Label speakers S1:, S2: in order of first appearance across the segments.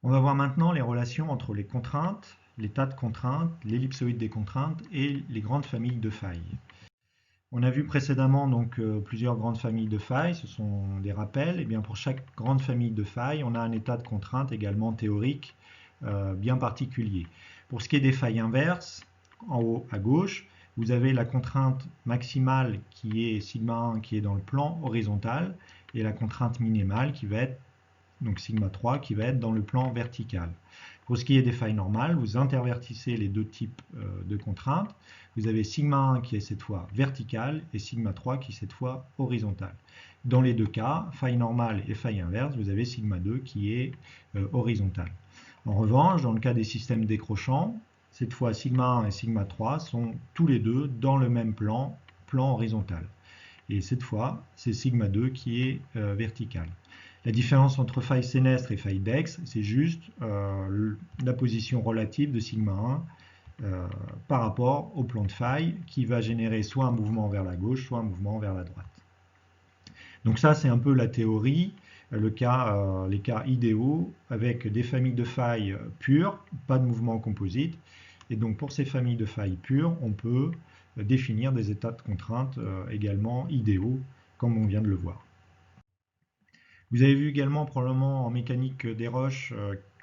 S1: On va voir maintenant les relations entre les contraintes, les tas de contraintes, l'ellipsoïde des contraintes et les grandes familles de failles. On a vu précédemment donc plusieurs grandes familles de failles, ce sont des rappels. Et bien pour chaque grande famille de failles, on a un état de contrainte également théorique bien particulier. Pour ce qui est des failles inverses, en haut à gauche, vous avez la contrainte maximale qui est sigma 1 qui est dans le plan horizontal et la contrainte minimale qui va être donc sigma 3 qui va être dans le plan vertical. Pour ce qui est des failles normales, vous intervertissez les deux types de contraintes. Vous avez sigma 1 qui est cette fois verticale et sigma 3 qui est cette fois horizontale. Dans les deux cas, faille normale et faille inverse, vous avez sigma 2 qui est horizontale. En revanche, dans le cas des systèmes décrochants, cette fois sigma 1 et sigma 3 sont tous les deux dans le même plan, plan horizontal. Et cette fois, c'est sigma 2 qui est vertical. La différence entre faille sénestre et faille d'Ex, c'est juste la position relative de sigma 1 par rapport au plan de faille qui va générer soit un mouvement vers la gauche, soit un mouvement vers la droite. Donc ça, c'est un peu la théorie, les cas idéaux avec des familles de failles pures, pas de mouvement composite. Et donc pour ces familles de failles pures, on peut définir des états de contrainte également idéaux, comme on vient de le voir. Vous avez vu également probablement en mécanique des roches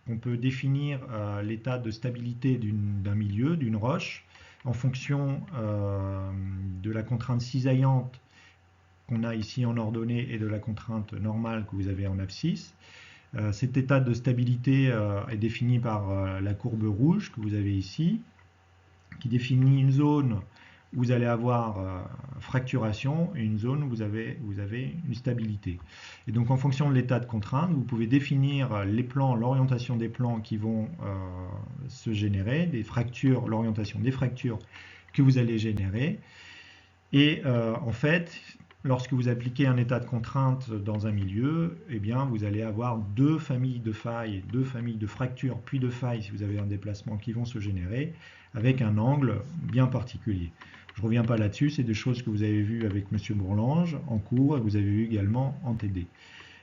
S1: qu'on peut définir l'état de stabilité d'un milieu, d'une roche, en fonction de la contrainte cisaillante qu'on a ici en ordonnée et de la contrainte normale que vous avez en abscisse. Cet état de stabilité est défini par la courbe rouge que vous avez ici, qui définit une zone où vous allez avoir fracturation et une zone où vous avez une stabilité. Et donc en fonction de l'état de contrainte, vous pouvez définir les plans, l'orientation des plans qui vont se générer, des fractures, l'orientation des fractures que vous allez générer. Et en fait, lorsque vous appliquez un état de contrainte dans un milieu, eh bien, vous allez avoir deux familles de failles, deux familles de fractures, puis de failles si vous avez un déplacement qui vont se générer avec un angle bien particulier. Je ne reviens pas là-dessus, c'est des choses que vous avez vues avec M. Bourlange en cours et que vous avez vu également en TD.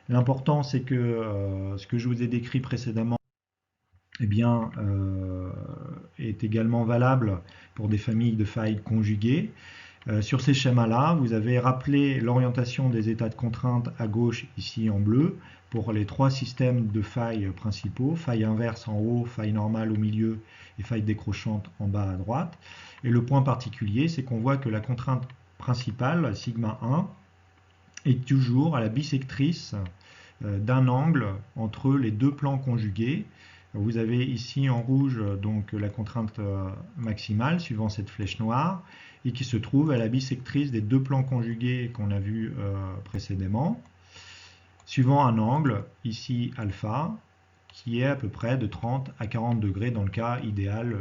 S1: L'important, c'est que ce que je vous ai décrit précédemment eh bien, est également valable pour des familles de failles conjuguées. Sur ces schémas-là, vous avez rappelé l'orientation des états de contrainte à gauche, ici en bleu, pour les trois systèmes de failles principaux, faille inverse en haut, faille normale au milieu et faille décrochante en bas à droite. Et le point particulier, c'est qu'on voit que la contrainte principale, sigma 1, est toujours à la bissectrice d'un angle entre les deux plans conjugués. Vous avez ici en rouge donc la contrainte maximale suivant cette flèche noire et qui se trouve à la bissectrice des deux plans conjugués qu'on a vus précédemment, suivant un angle, ici alpha, qui est à peu près de 30 à 40 degrés dans le cas idéal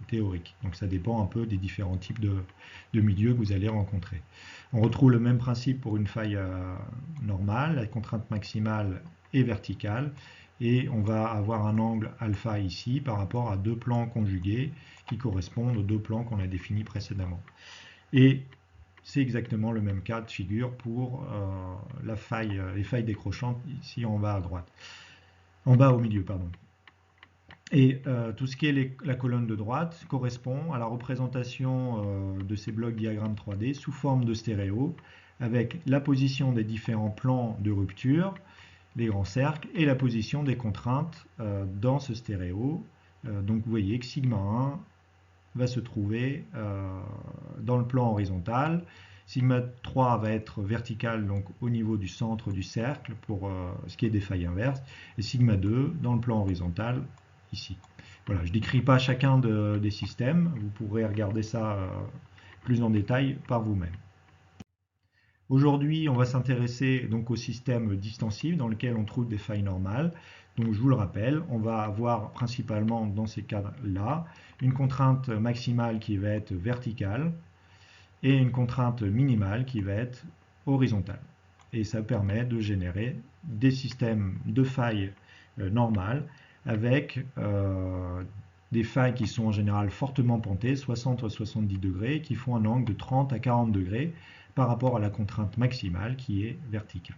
S1: théorique. Donc ça dépend un peu des différents types de milieux que vous allez rencontrer. On retrouve le même principe pour une faille normale, la contrainte maximale est verticale, et on va avoir un angle alpha ici par rapport à deux plans conjugués qui correspondent aux deux plans qu'on a définis précédemment. Et c'est exactement le même cas de figure pour les failles décrochantes ici en bas à droite. En bas au milieu, pardon. Et tout ce qui est la colonne de droite correspond à la représentation de ces blocs diagrammes 3D sous forme de stéréo, avec la position des différents plans de rupture, les grands cercles, et la position des contraintes dans ce stéréo. Donc vous voyez que sigma 1 va se trouver dans le plan horizontal, sigma 3 va être vertical donc au niveau du centre du cercle pour ce qui est des failles inverses, et sigma 2 dans le plan horizontal ici. Voilà, je ne décris pas chacun des systèmes, vous pourrez regarder ça plus en détail par vous-même. Aujourd'hui, on va s'intéresser donc au système distensive dans lequel on trouve des failles normales. Donc je vous le rappelle, on va avoir principalement dans ces cas-là une contrainte maximale qui va être verticale et une contrainte minimale qui va être horizontale. Et ça permet de générer des systèmes de failles normales avec des failles qui sont en général fortement pentées, 60 à 70 degrés, qui font un angle de 30 à 40 degrés par rapport à la contrainte maximale qui est verticale.